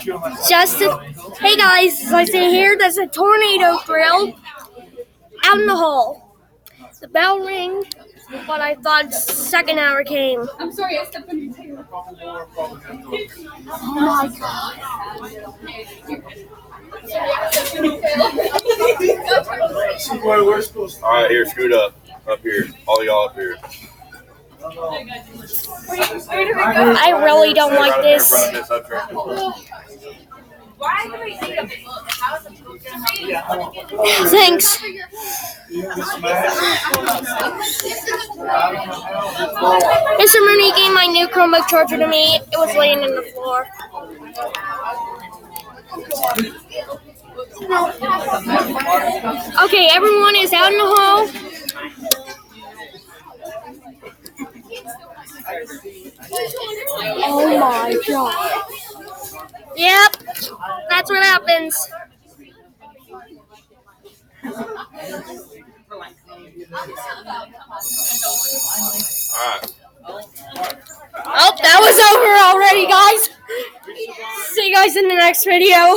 Hey guys, as I say here, there's a tornado drill out in the hall. The bell rang, but I thought second hour came. I'm sorry, I stepped on your tail. Oh my god. Alright, here, scoot up here. All y'all up here. I really don't like this. Thanks. Mr. Mooney gave my new Chromebook charger to me. It was laying on the floor. Okay, everyone is out in the hall. Oh my god. Yep, that's what happens. Alright. Oh, that was over already, guys. See you guys in the next video.